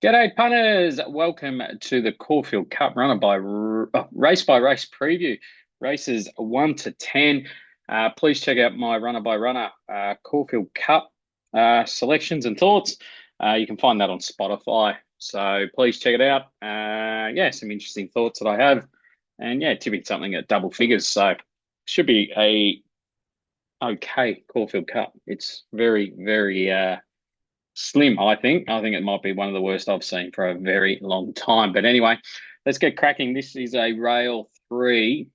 G'day, punters. Welcome to the Caulfield Cup race by race preview. Races 1 to 10. Please check out my runner by runner Caulfield Cup selections and thoughts. You can find that on Spotify. So please check it out. Some interesting thoughts that I have. And tipping something at double figures. So should be a okay Caulfield Cup. It's very, very slim, I think. I think it might be one of the worst I've seen for a very long time. But anyway, let's get cracking. This is a rail 3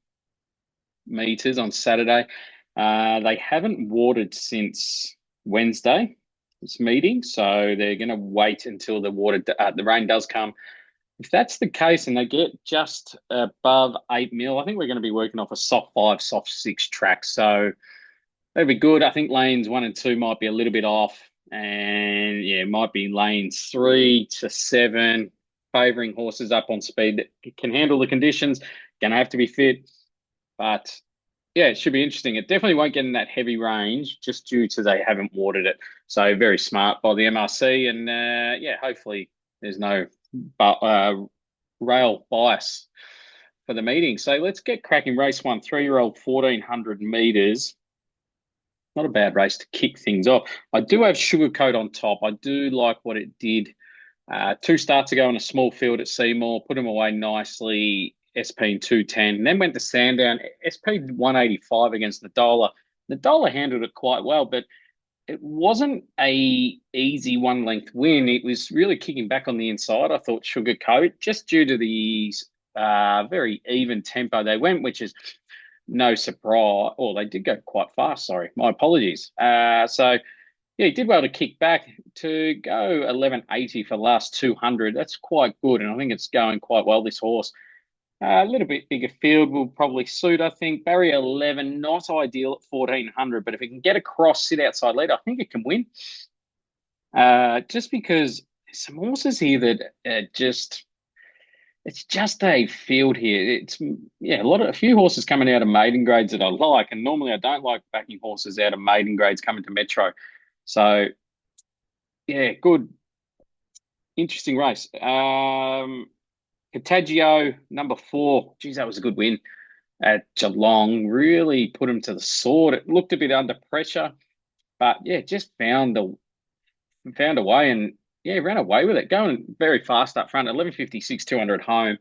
meters on Saturday. They haven't watered since Wednesday, this meeting, so they're going to wait until the rain does come. If that's the case and they get just above 8 mil, I think we're going to be working off a soft 5, soft 6 track. So that'd be good. I think lanes 1 and 2 might be a little bit off. And it might be lanes 3 to 7, favouring horses up on speed that can handle the conditions. Going to have to be fit. But it should be interesting. It definitely won't get in that heavy range just due to they haven't watered it. So very smart by the MRC. And hopefully there's no rail bias for the meeting. So let's get cracking. Race 1, 3-year-old, 1400 metres. Not a bad race to kick things off. I do have Sugarcoat on top. I do like what it did 2 starts ago in a small field at Seymour. Put him away nicely. SP 210. Then went to Sandown. SP 185 against Nadola. Nadola handled it quite well, but it wasn't a easy 1 length win. It was really kicking back on the inside. I thought Sugarcoat, just due to the very even tempo they went, which is no surprise. Oh, they did go quite fast. Sorry, my apologies. He did well to kick back to go 1180 for the last 200. That's quite good, and I think it's going quite well. This horse, a little bit bigger field will probably suit. I think barrier 11, not ideal at 1400, but if it can get across, sit outside lead, I think it can win. Just because there's some horses here that it's just a field here. It's a few horses coming out of maiden grades that I like, and normally I don't like backing horses out of maiden grades coming to Metro. So good, interesting race. Contagio, number 4. Geez, that was a good win at Geelong. Really put him to the sword. It looked a bit under pressure, but just found a way and ran away with it. Going very fast up front, 11:56, 200 home.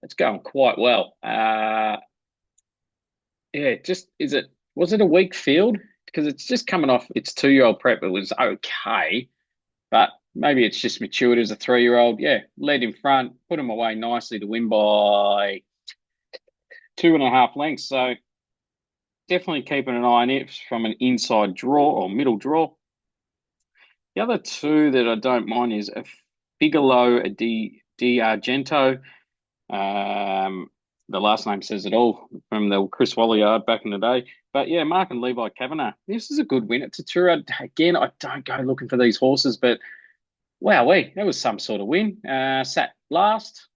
It's going quite well. Was it a weak field? Because it's just coming off its 2-year-old prep. It was okay, but maybe it's just matured as a 3-year-old. Led in front, put him away nicely to win by 2.5 lengths. So definitely keeping an eye on it from an inside draw or middle draw. The other 2 that I don't mind is a Bigelow, a D Argento. The last name says it all from the Chris Walliard back in the day. But Mark and Levi Kavanagh. This is a good win at Tatura. Again, I don't go looking for these horses, but wowee, that was some sort of win. Sat last.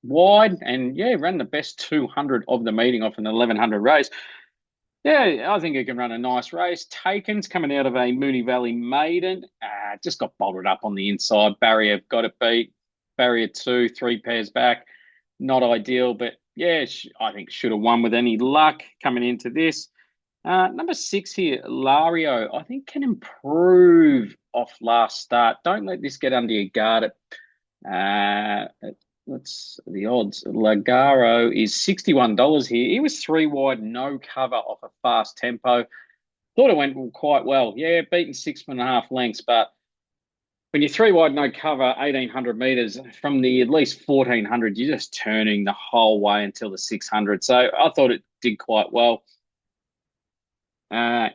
Wide and ran the best 200 of the meeting off an 1100 race. I think it can run a nice race. Taken's coming out of a Moonee Valley maiden. Just got bolted up on the inside. Barrier got it beat. Barrier 2, 3 pairs back. Not ideal, but I think should have won with any luck coming into this. Number 6 here, Lario, I think can improve off last start. Don't let this get under your guard. What's the odds? Lagaro is $61 here. He was 3 wide, no cover off a fast tempo. Thought it went quite well. Beaten 6.5 lengths, but when you're 3 wide, no cover, 1800 metres, from the at least 1400, you're just turning the whole way until the 600. So I thought it did quite well. I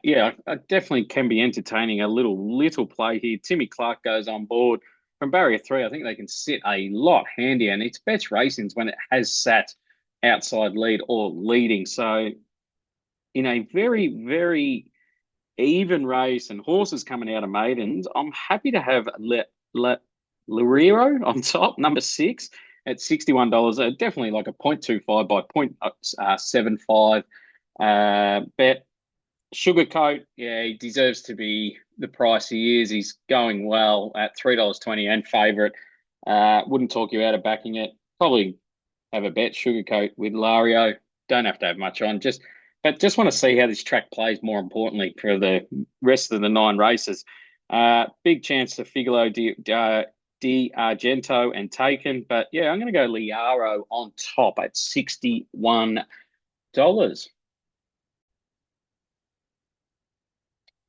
definitely can be entertaining a little play here. Timmy Clark goes on board. From barrier 3, I think they can sit a lot handier, and it's best racings when it has sat outside lead or leading. So in a very, very even race and horses coming out of maidens, I'm happy to have Lorero on top, number 6 at $61. Definitely like a 0.25 by 0.75 bet. Sugarcoat, he deserves to be the price he is. He's going well at $3.20 and favourite. Wouldn't talk you out of backing it. Probably have a bet, Sugarcoat with Lario. Don't have to have much on. But just want to see how this track plays. More importantly, for the rest of the 9 races, big chance to Figaro Di Argento and Taken. But yeah, I'm going to go Liaro on top at $61.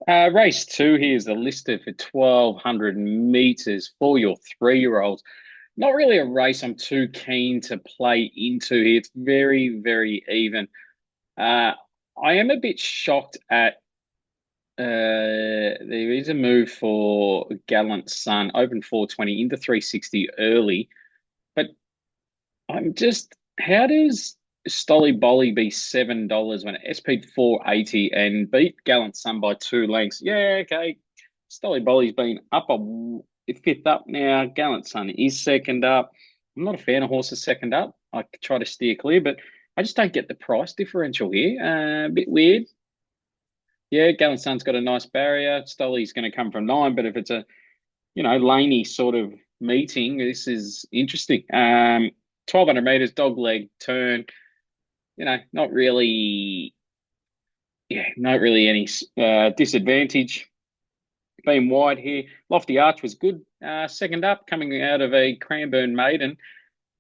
Race 2 here is the listed for 1,200 meters for your 3-year-olds. Not really a race I'm too keen to play into here. It's very, very even. I am a bit shocked at there is a move for Gallant Sun, open 420 into 360 early, but I'm just, how does Stolly Bolly be $7 when it SP'd 480 and beat Gallant Sun by 2 lengths? Yeah, okay. Stolly Bolly's been up fifth up now. Gallant Sun is second up. I'm not a fan of horses second up. I try to steer clear, but I just don't get the price differential here. A bit weird. Yeah, Gallant Sun's got a nice barrier. Stolly's going to come from 9, but if it's a, laney sort of meeting, this is interesting. 1,200 meters, dog leg turn. Not really, not really any disadvantage. Being wide here. Lofty Arch was good. Second up, coming out of a Cranbourne maiden.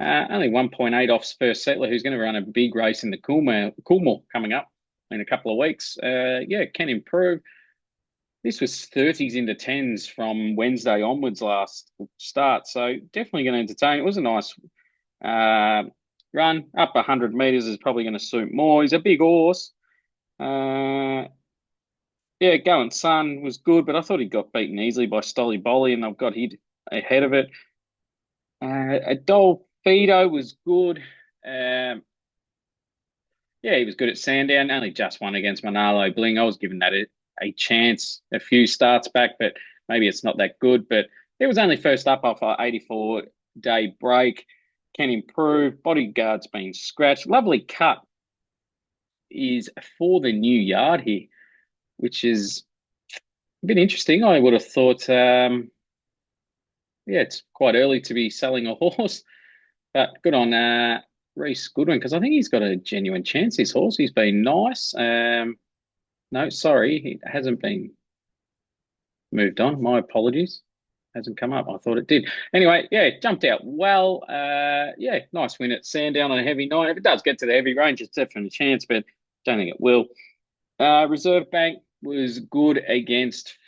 Only 1.8 off first settler, who's going to run a big race in the Coolmore coming up in a couple of weeks. Can improve. This was 30s into 10s from Wednesday onwards last start, so definitely going to entertain. It was a nice run. Up 100 metres is probably going to suit more. He's a big horse. Gallant Sun was good, but I thought he got beaten easily by Stolly Bolly, and I've got hit ahead of it. Dolfido was good. He was good at Sandown. Only just won against Manalo Bling. I was giving that a chance a few starts back, but maybe it's not that good. But it was only first up off our 84-day break. Can improve. Bodyguard's been scratched. Lovely cut is for the new yard here, which is a bit interesting. I would have thought, it's quite early to be selling a horse, but good on Reese Goodwin, because I think he's got a genuine chance, this horse. He's been nice. No, sorry, he hasn't been moved on. My apologies. Hasn't come up. I thought it did. Anyway, jumped out well. Nice win at Sandown on a heavy night. If it does get to the heavy range, it's definitely a chance, but don't think it will. Reserve Bank was good against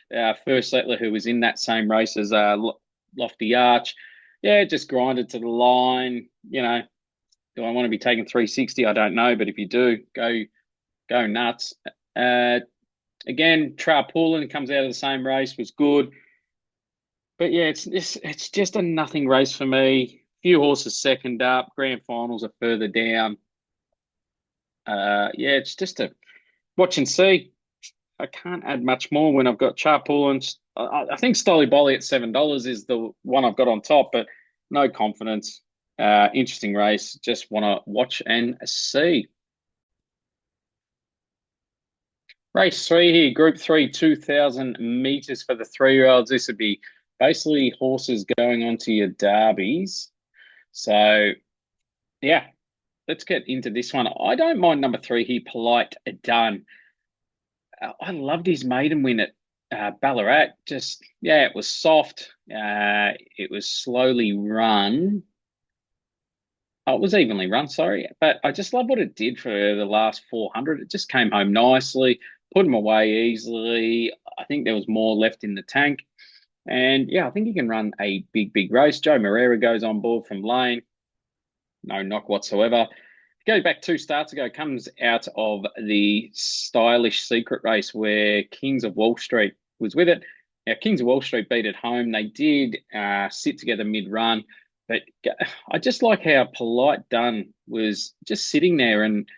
First Settler, who was in that same race as Lofty Arch. Just grinded to the line. Do I want to be taking 360? I don't know, but if you do, go nuts. Again, Trapulin comes out of the same race, was good. But it's just a nothing race for me. Few horses second up. Grand finals are further down. It's just a watch and see. I can't add much more when I've got Charpulin. I think Stolly Bolly at $7 is the one I've got on top, but no confidence. Interesting race. Just want to watch and see. Race 3 here, Group 3, 2,000 meters for the 3-year-olds. This would be basically horses going on to your derbies. So, let's get into this one. I don't mind number 3 here, Polite Done. I loved his maiden win at Ballarat. It was soft. It was slowly run. Oh, it was evenly run, sorry. But I just love what it did for the last 400. It just came home nicely, put him away easily. I think there was more left in the tank. And, I think he can run a big, big race. Joe Moreira goes on board from Lane. No knock whatsoever. Go back 2 starts ago, comes out of the stylish secret race where Kings of Wall Street was with it. Now, Kings of Wall Street beat it home. They did sit together mid-run. But I just like how Polite Done was just sitting there, and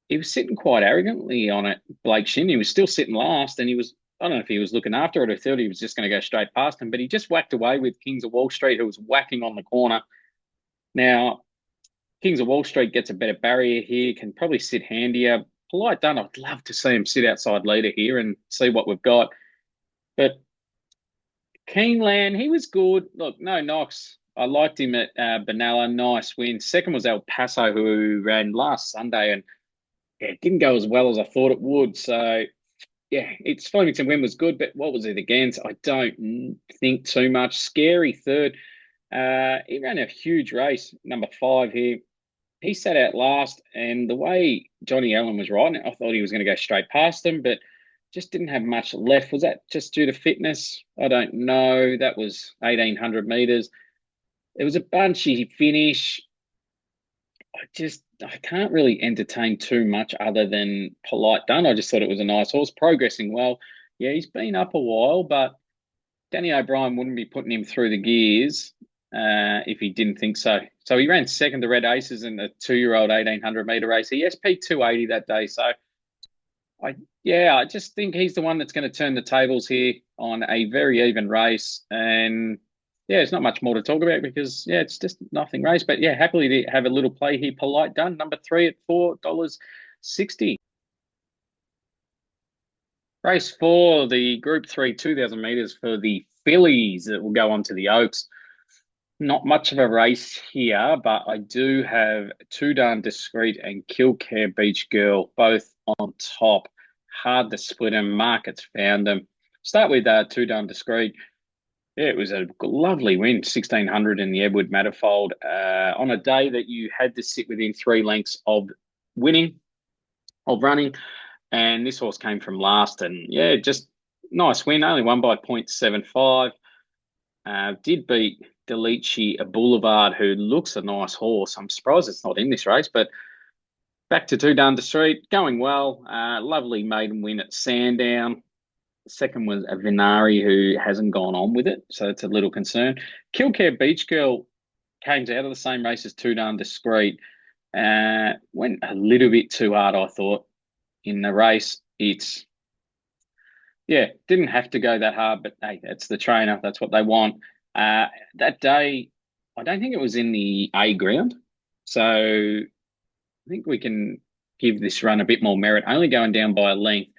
he was sitting quite arrogantly on it, Blake Shin. He was still sitting last, and I don't know if he was looking after it or thought he was just going to go straight past him, but he just whacked away with Kings of Wall Street, who was whacking on the corner. Now, Kings of Wall Street gets a better barrier here, can probably sit handier. Polite Done, I'd love to see him sit outside leader here and see what we've got. But Keeneland, he was good. Look, no knocks. I liked him at Benalla. Nice win. Second was El Paso, who ran last Sunday, and yeah, it didn't go as well as I thought it would. So yeah, its Flemington win was good, but what was it against? I don't think too much. Scary third. He ran a huge race, number 5 here. He sat out last, and the way Johnny Allen was riding, I thought he was going to go straight past him, but just didn't have much left. Was that just due to fitness? I don't know. That was 1,800 meters. It was a bunchy finish. I can't really entertain too much other than Polite Done. I just thought it was a nice horse, progressing well. Yeah, he's been up a while, but Danny O'Brien wouldn't be putting him through the gears if he didn't think so. So he ran second to Red Aces in the 2-year-old 1,800 meter race. He SP 280 that day. So I just think he's the one that's going to turn the tables here on a very even race. And yeah, it's not much more to talk about because yeah, it's just nothing race. But yeah, happily to have a little play here. Polite Done, number 3 at $4.60. Race 4, the Group 3 2,000 meters for the fillies that will go on to the Oaks. Not much of a race here, but I do have Too Darn Discreet and Kill Care Beach Girl both on top. Hard to split them. Markets found them. Start with Too Darn Discreet. Yeah, it was a lovely win, 1,600 in the Edward Manifold on a day that you had to sit within 3 lengths of winning, of running. And this horse came from last, and yeah, just nice win. Only won by 0.75. Did beat Delici Boulevard, who looks a nice horse. I'm surprised it's not in this race, but back to Two Down the Street, going well. Lovely maiden win at Sandown. Second was a Vinari, who hasn't gone on with it, so it's a little concern. Killcare Beach Girl came out of the same race as Too Darn Discreet. Went a little bit too hard, I thought, in the race. Yeah, didn't have to go that hard, but hey, it's the trainer. That's what they want. That day, I don't think it was in the A ground. So I think we can give this run a bit more merit, only going down by a length.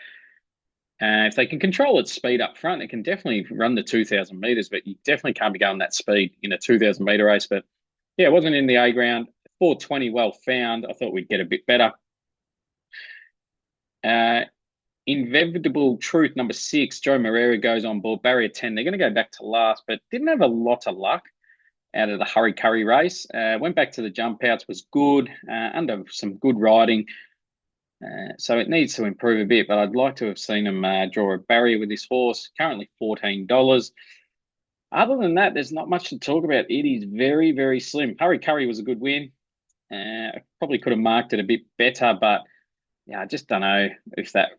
If they can control its speed up front, it can definitely run the 2,000 meters, but you definitely can't be going that speed in a 2,000 meter race. But yeah, it wasn't in the A ground. 420 well found. I thought we'd get a bit better. Inevitable Truth, number 6, Joe Moreira goes on board. Barrier 10, they're going to go back to last, but didn't have a lot of luck out of the Hurry Curry race. Went back to the jump outs, was good, under some good riding. So it needs to improve a bit, but I'd like to have seen him draw a barrier with this horse. Currently $14. Other than that, there's not much to talk about. It is very, very slim. Hurry Curry was a good win. I probably could have marked it a bit better, but yeah, I just don't know if that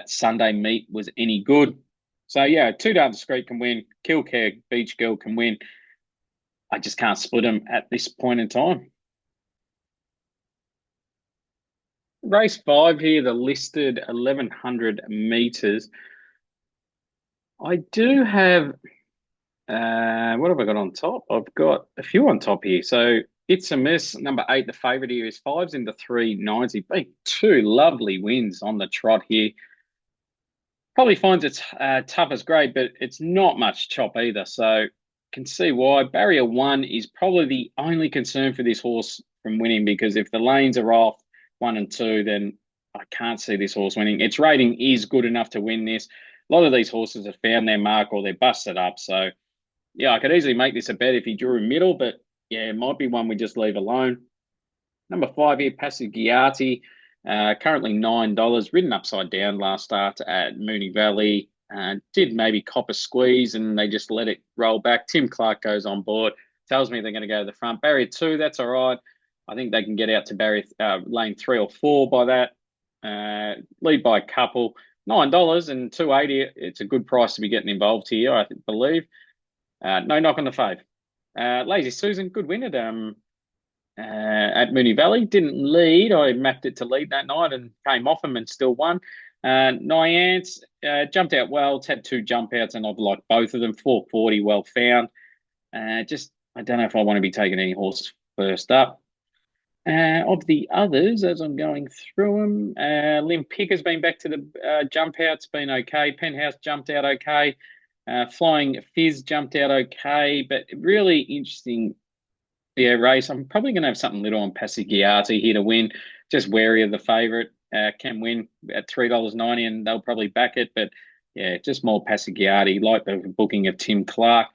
Sunday meet was any good. So yeah, Too Darn Discreet can win. Killcare Beach Girl can win. I just can't split them at this point in time. Race 5 here, the listed 1,100 meters. I do have, what have I got on top? I've got a few on top here. So It's a Miss, number 8, the favourite here is 5s into 390. Big 2 lovely wins on the trot here. Probably finds it tough as grade, but it's not much chop either. So can see why. Barrier 1 is probably the only concern for this horse from winning, because if the lanes are off 1 and 2, then I can't see this horse winning. Its rating is good enough to win this. A lot of these horses have found their mark or they're busted up. So yeah, I could easily make this a bet if he drew a middle, but yeah, it might be one we just leave alone. Number 5 here, Passaggiati. Currently $9, ridden upside down last start at Moonee Valley. Did maybe cop a squeeze and they just let it roll back. Tim Clark goes on board. Tells me they're going to go to the front. Barrier 2, that's all right. I think they can get out to barrier lane 3 or 4 by that. Lead by a couple. $9 and $2.80. It's a good price to be getting involved here, I believe. No knock on the fave. Lazy Susan, good win at Moonee Valley. Didn't lead. I mapped it to lead that night and came off him and still won. Nyance jumped out well. It's had 2 jump outs and I've liked both of them. 440 well found. I don't know if I want to be taking any horse first up. Of the others, as I'm going through them, Limpic has been back to the jump out. It's been okay. Penthouse jumped out okay. Flying Fizz jumped out okay. But really interesting, yeah, race. I'm probably going to have something little on Passaggiati here to win. Just wary of the favourite. Can win at $3.90 and they'll probably back it. But yeah, just more Passaggiati, like the booking of Tim Clark.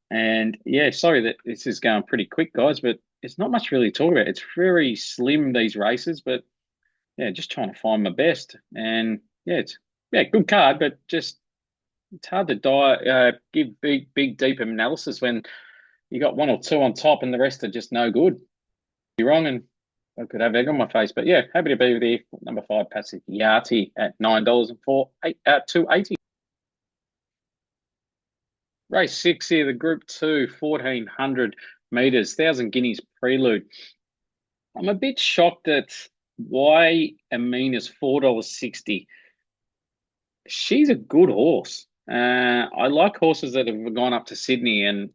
And yeah, sorry that this is going pretty quick, guys, but it's not much really to talk about. It's very slim, these races, but yeah, just trying to find my best. And yeah, it's yeah, good card, but just it's hard to give big, deep analysis when you got one or two on top and the rest are just no good. You're wrong, and I could have egg on my face. But yeah, happy to be with you. Number five, Passive Yati at $9 and 280. Race six here, the Group 2, 1400 meters, 1,000 guineas prelude. I'm a bit shocked at why Amina's $4.60. She's a good horse. I like horses that have gone up to Sydney and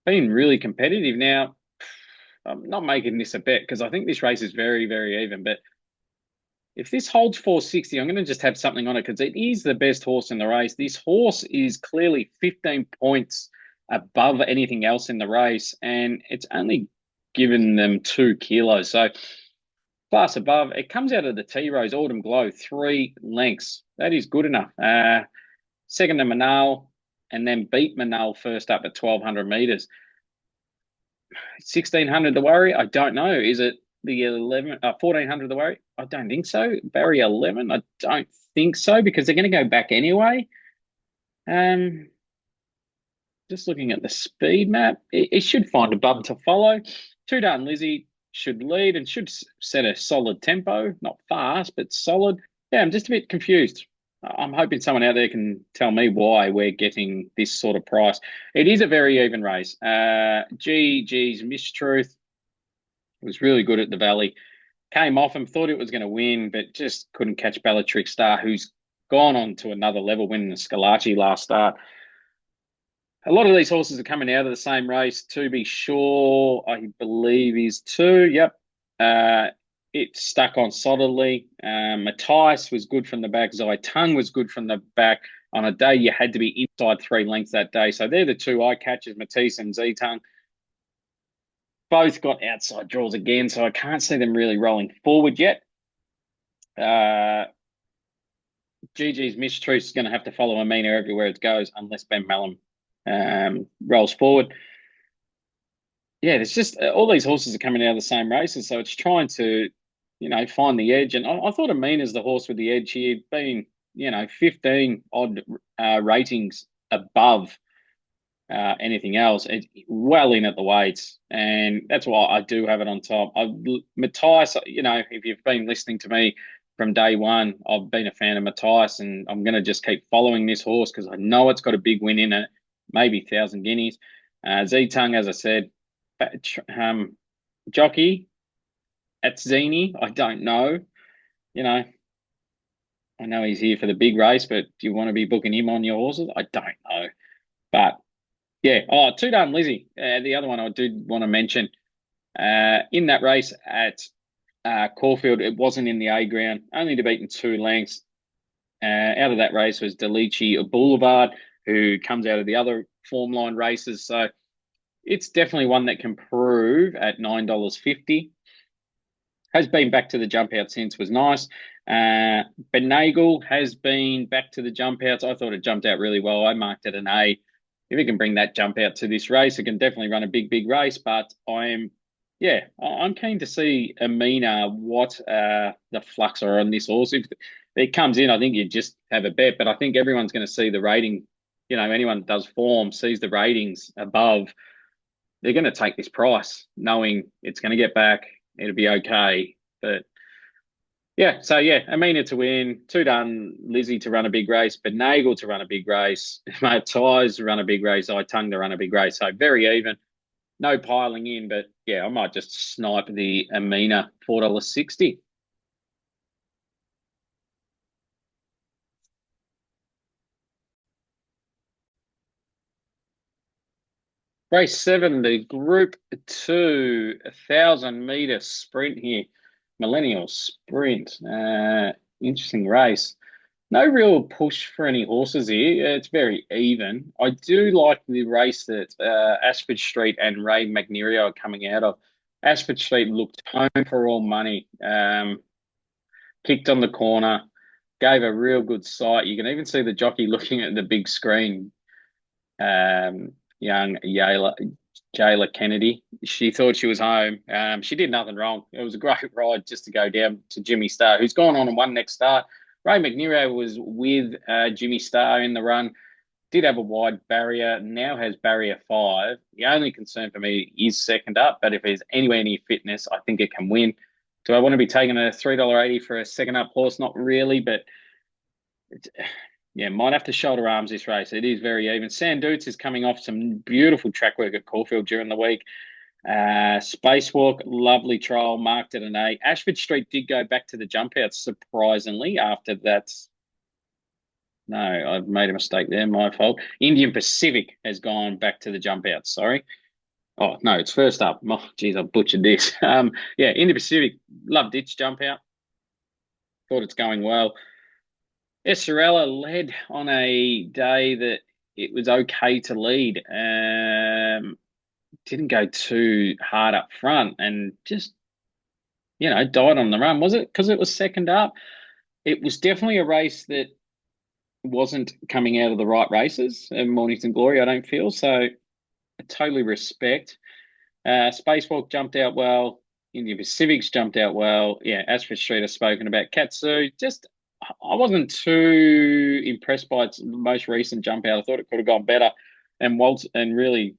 been really competitive. Now, I'm not making this a bet because I think this race is very, very even. But if this holds 460, I'm going to just have something on it because it is the best horse in the race. This horse is clearly 15 points above anything else in the race, and it's only given them 2 kilos. So class above, it comes out of the T Rose Autumn Glow, 3 lengths. That is good enough. Second to Manal, and then beat Manal first up at 1,200 meters. 1,600 the worry? I don't know. Is it the 1,400 the worry? I don't think so. Barry 11? I don't think so because they're going to go back anyway. Um, just looking at the speed map, it should find a bum to follow. Two Done Lizzie should lead and should set a solid tempo, not fast, but solid. Yeah, I'm just a bit confused. I'm hoping someone out there can tell me why we're getting this sort of price. It is a very even race. GG's Mistruth was really good at the Valley. Came off him, thought it was going to win, but just couldn't catch Bellatrix Star, who's gone on to another level, winning the Scalacci last start. A lot of these horses are coming out of the same race. To be sure, I believe is two. Yep. Uh, it stuck on solidly. Matthias was good from the back. Zai Tung was good from the back. On a day you had to be inside 3 lengths that day. So they're the two eye catchers, Matisse and Tung. Both got outside draws again, so I can't see them really rolling forward yet. GG's Mistruth is going to have to follow Amina everywhere it goes unless Ben Mallam rolls forward. Yeah, there's just all these horses are coming out of the same races, so it's trying to, find the edge. And I thought Amina's the horse with the edge here, being, 15 odd ratings above anything else. It's well in at the weights, and that's why I do have it on top. Matthias, if you've been listening to me from day one, I've been a fan of Matthias, and I'm going to just keep following this horse because I know it's got a big win in it, maybe 1,000 guineas. Tung, as I said, jockey at Zini, I don't know. I know he's here for the big race, but do you want to be booking him on your horses? I don't know. But yeah. Oh, Two Done Lizzie. The other one I did want to mention. In that race at Caulfield, it wasn't in the A ground, only to beaten 2 lengths. Out of that race was Delici Boulevard, who comes out of the other form line races. So it's definitely one that can prove at $9.50. Has been back to the jump out since, was nice. Benagle has been back to the jump outs. I thought it jumped out really well. I marked it an A. If it can bring that jump out to this race, it can definitely run a big race. But I'm keen to see Amina what the flux are on this horse. If it comes in, I think you just have a bet. But I think everyone's going to see the rating. Anyone that does form sees the ratings above. They're going to take this price, knowing it's going to get back. It'll be okay. But yeah, so yeah, Amina to win, Two Done Lizzie to run a big race, Benagle to run a big race, Ties to run a big race, I Tung to run a big race. So very even, no piling in, but yeah, I might just snipe the Amina $4.60. Race 7, the Group 2, 1,000 meter sprint here. Millennial sprint. Interesting race. No real push for any horses here. It's very even. I do like the race that Ashford Street and Ray McNerio are coming out of. Ashford Street looked home for all money. Kicked on the corner, gave a real good sight. You can even see the jockey looking at the big screen. Young Jayla Kennedy. She thought she was home. She did nothing wrong. It was a great ride just to go down to Jimmy Starr, who's gone on and won next start. Ray McNeiro was with Jimmy Starr in the run. Did have a wide barrier. Now has barrier 5. The only concern for me is second up, but if it's anywhere near fitness, I think it can win. Do I want to be taking a $3.80 for a second up horse? Not really, but yeah, might have to shoulder arms this race. It is very even. Sandoots is coming off some beautiful track work at Caulfield during the week. Spacewalk, lovely trial, marked at an A. Ashford Street did go back to the jump out, surprisingly, after that. No, I've made a mistake there, my fault. Indian Pacific has gone back to the jump out, sorry. Oh, no, it's first up. Oh, geez, I butchered this. Yeah, Indian Pacific, loved its jump out. Thought it's going well. Estorella led on a day that it was okay to lead. Didn't go too hard up front and just, died on the run. Was it because it was second up? It was definitely a race that wasn't coming out of the right races in Mornington Glory, I don't feel. So I totally respect. Spacewalk jumped out well. Indian Pacific's jumped out well. Yeah, Ashford Street has spoken about. Katsu, just I wasn't too impressed by its most recent jump out. I thought it could have gone better and waltz and really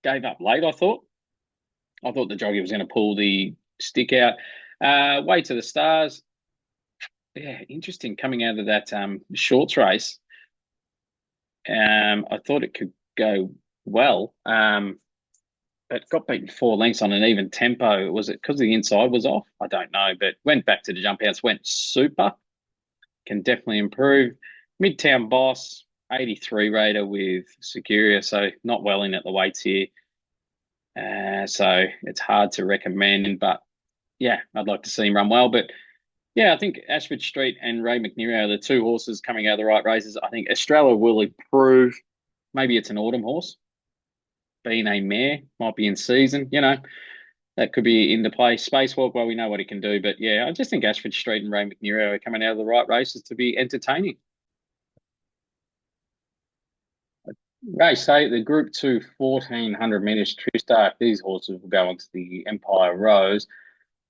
gave up late, I thought. I thought the jockey was going to pull the stick out. Way to the stars. Yeah, interesting coming out of that shorts race. I thought it could go well. But got beaten 4 lengths on an even tempo. Was it because the inside was off? I don't know, but went back to the jump outs, went super. Can definitely improve. Midtown Boss, 83 rater with Securia, so not well in at the weights here. So it's hard to recommend, but yeah, I'd like to see him run well. But yeah, I think Ashford Street and Ray McNeary are the two horses coming out of the right races. I think Australia will improve. Maybe it's an autumn horse. Being a mare, might be in season, that could be into play. Spacewalk, well, we know what he can do. But yeah, I just think Ashford Street and Ray McNeary are coming out of the right races to be entertaining. Race 8, the Group 2 1,400 metres true start. These horses will go onto the Empire Rose.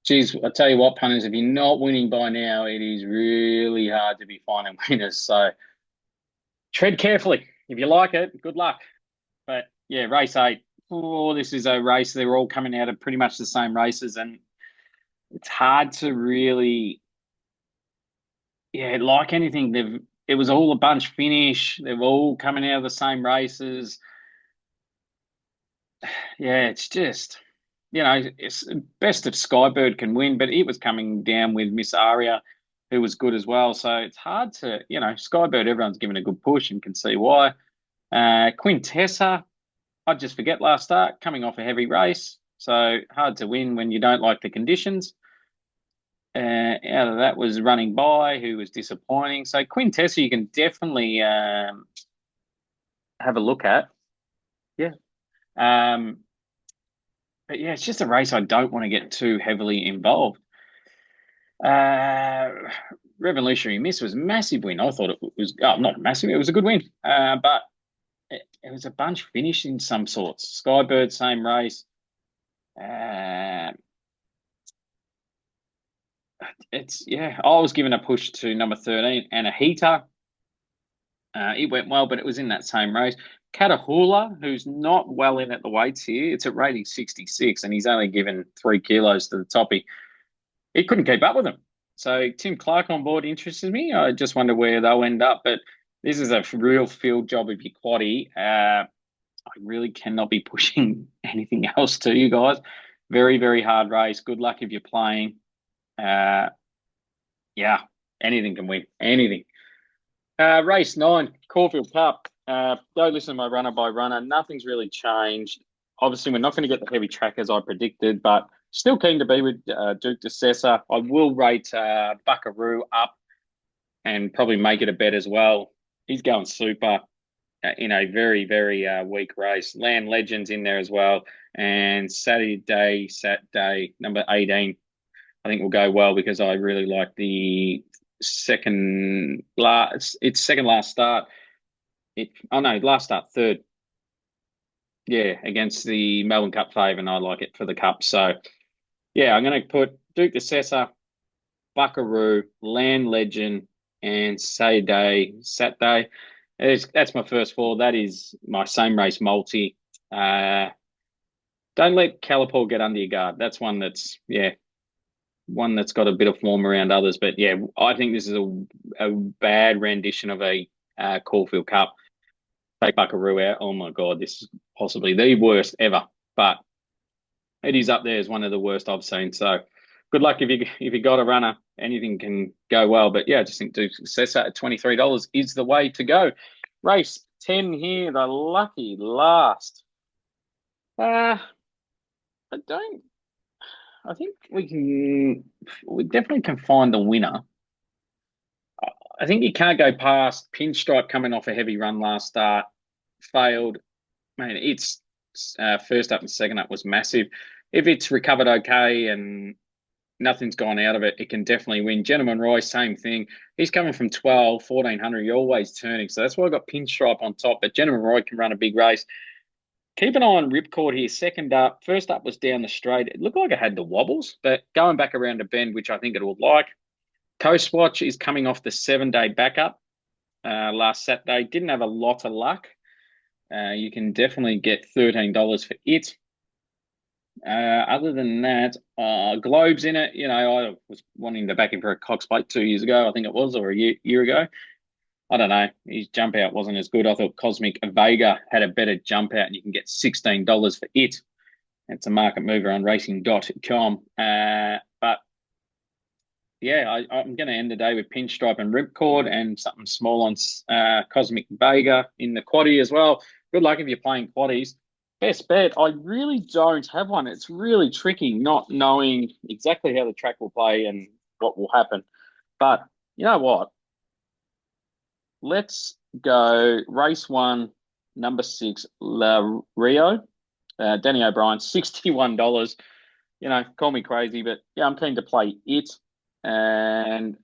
Geez, I tell you what, punters, if you're not winning by now, it is really hard to be finding winners. So tread carefully. If you like it, good luck. But yeah, race 8. Oh, this is a race. They're all coming out of pretty much the same races, and it's hard to really, like anything. It was all a bunch finish. They're all coming out of the same races. Yeah, it's just, it's best if Skybird can win, but it was coming down with Miss Aria, who was good as well. So it's hard to, Skybird, everyone's given a good push and can see why. Quintessa, I just forget last start, coming off a heavy race. So hard to win when you don't like the conditions. Out of that was Running By, who was disappointing. So Quintessa, you can definitely have a look at. Yeah. But yeah, it's just a race I don't want to get too heavily involved. Uh, Revolutionary Miss was a massive win. I thought it was not massive. It was a good win, but it was a bunch finish in some sorts. Skybird, same race. I was given a push to number 13 and a heater. It went well, but it was in that same race. Catahoula, who's not well in at the weights here, it's at rating 66, and he's only given 3 kilos to the toppy. He couldn't keep up with him. So Tim Clark on board interests me. I just wonder where they'll end up. But this is a real field job of your quaddie. I really cannot be pushing anything else to you guys. Very, very hard race. Good luck if you're playing. Yeah, anything can win. Anything. Race 9, Caulfield Cup. Go listen to my runner by runner. Nothing's really changed. obviously we're not going to get the heavy track as I predicted, but still keen to be with Duke de Sessa. I will rate Buckaroo up and probably make it a bet as well. He's going super in a very, very weak race. Land Legends in there as well. And Saturday, number 18, I think will go well because I really like the second last start. Oh no, last start, third. Yeah, against the Melbourne Cup favourite, and I like it for the Cup. So, yeah, I'm going to put Duke de Sessa, Buckaroo, Land Legend, and Saturday. That's my first four. That is my same race multi. Uh, don't let Calipol get under your guard. That's one that's got a bit of form around others. But yeah, I think this is a bad rendition of a Caulfield Cup. Take Buckaroo out. Oh my God, this is possibly the worst ever. But it is up there as one of the worst I've seen. So good luck if you got a runner. Anything can go well. But yeah, I just think Duke Success at $23 is the way to go. Race 10 here, the lucky last. I don't. I think we definitely can find the winner. I think you can't go past Pinstripe coming off a heavy run last start, failed. Man, it's first up and second up was massive. If it's recovered okay and nothing's gone out of it, it can definitely win. Gentleman Roy, same thing. He's coming from 12, 1400. You're always turning. So that's why I got Pinstripe on top. But Gentleman Roy can run a big race. Keep an eye on Ripcord here. Second up. First up was down the straight. It looked like it had the wobbles, but going back around a bend, which I think it will like. Coast Watch is coming off the 7-day backup last Saturday. Didn't have a lot of luck. You can definitely get $13 for it. Other than that, Globe's in it. You know, I was wanting to back him for a Cox Plate 2 years ago, I think it was, or a year ago. I don't know. His jump out wasn't as good. I thought Cosmic Vega had a better jump out, and you can get $16 for it. It's a market mover on racing.com. But yeah, I'm going to end the day with Pinstripe and Ripcord and something small on Cosmic Vega in the quaddie as well. Good luck if you're playing quaddies. Best bet, I really don't have one. It's really tricky not knowing exactly how the track will play and what will happen. But you know what? Let's go race one, number 6, La Rio. Danny O'Brien, $61. You know, call me crazy, but yeah, I'm keen to play it. And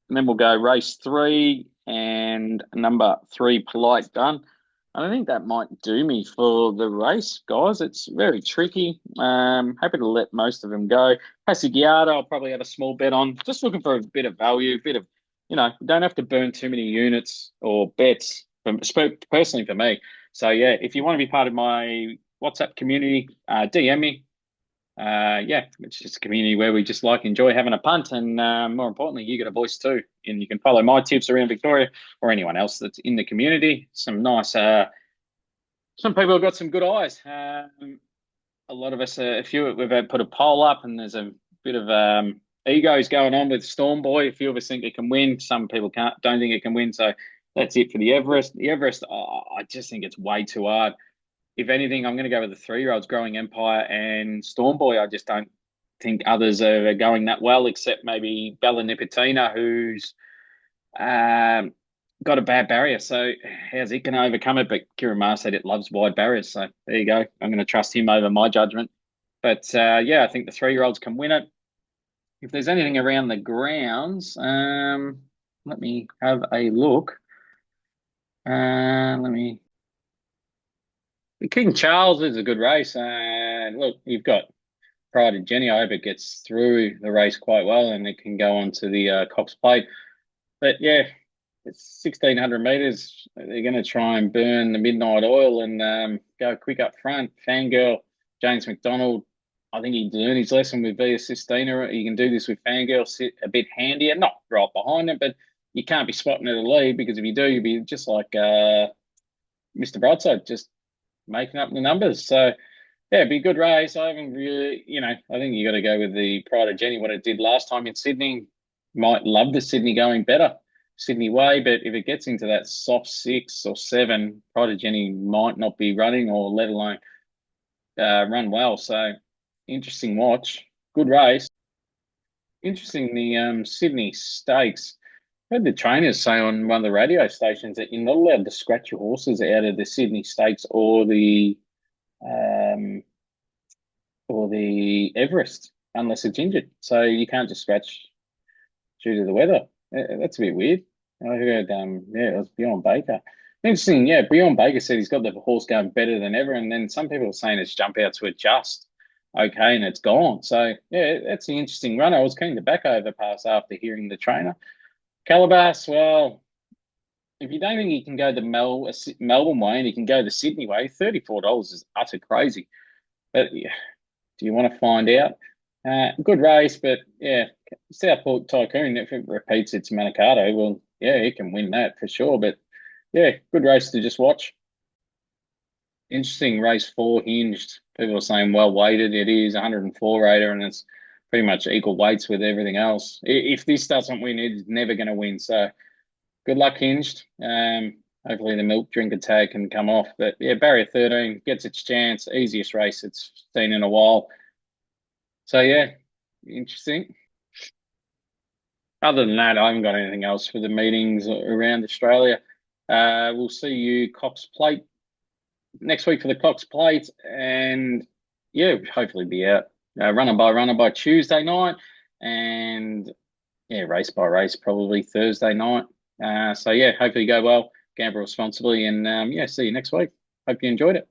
then we'll go race 3 and number 3, Polite Done. I think that might do me for the race, guys. It's very tricky. Happy to let most of them go. Pasigiata, I'll probably have a small bet on. Just looking for a bit of value, don't have to burn too many units or bets, personally for me. So, yeah, if you want to be part of my WhatsApp community, DM me. Yeah, it's just a community where we just enjoy having a punt, and more importantly, you get a voice too, and you can follow my tips around Victoria or anyone else that's in the community. Some nice, some people have got some good eyes. A lot of us, we've put a poll up, and there's a bit of egos going on with Storm Boy. A few of us think it can win. Some people don't think it can win. So that's it for the Everest. The Everest, I just think it's way too hard. If anything, I'm going to go with the 3-year-olds, Growing Empire and Storm Boy. I just don't think others are going that well, except maybe Bella Nipotina, who's got a bad barrier. So how's it going to overcome it? But Kieran Maher said it loves wide barriers. So there you go. I'm going to trust him over my judgment. But yeah, I think the 3-year-olds can win it. If there's anything around the grounds, let me have a look. King Charles is a good race. Look, you've got Pride of Jenny. I hope it gets through the race quite well and it can go on to the Cox Plate. But yeah, it's 1,600 metres. They're going to try and burn the midnight oil and go quick up front. Fangirl, James McDonald, I think he learned his lesson with Via Sistina. He can do this with Fangirl, sit a bit handier, not right behind it, but you can't be spotting at a lead because if you do, you'll be just like Mr. Broadside, just making up the numbers. So, yeah, it'd be a good race. I haven't really, I think you got to go with the Pride of Jenny, what it did last time in Sydney. Might love the Sydney going better, Sydney way, but if it gets into that soft 6 or 7, Pride of Jenny might not be running or let alone run well. So interesting watch. Good race. Interesting, the Sydney Stakes. I heard the trainers say on one of the radio stations that you're not allowed to scratch your horses out of the Sydney Stakes um, or the Everest unless it's injured. So you can't just scratch due to the weather. That's a bit weird. I heard, yeah, it was Bjorn Baker. Interesting, yeah. Bjorn Baker said he's got the horse going better than ever, and then some people are saying it's jump out to adjust, okay, and it's gone. So yeah, that's an interesting run. I was keen to back Overpass after hearing the trainer. Calabas, well, if you don't think he can go the Melbourne way and he can go the Sydney way, $34 is utter crazy. But yeah, do you want to find out? Good race, but yeah, Southport Tycoon, if it repeats its Manicato, well, yeah, it can win that for sure. But yeah, good race to just watch. Interesting race four hinged. People are saying well weighted. It is 104 rater, and it's pretty much equal weights with everything else. If this doesn't win, it's never going to win. So good luck, hinged. Hopefully the milk drinker tag can come off. But yeah, barrier 13 gets its chance. Easiest race it's seen in a while. So yeah, interesting. Other than that, I haven't got anything else for the meetings around Australia. We'll see you Cox Plate next week for the Cox Plate, and yeah, hopefully be out runner by Tuesday night, and yeah, race by race probably Thursday night. So yeah, hopefully you go well, gamble responsibly, and yeah, see you next week. Hope you enjoyed it.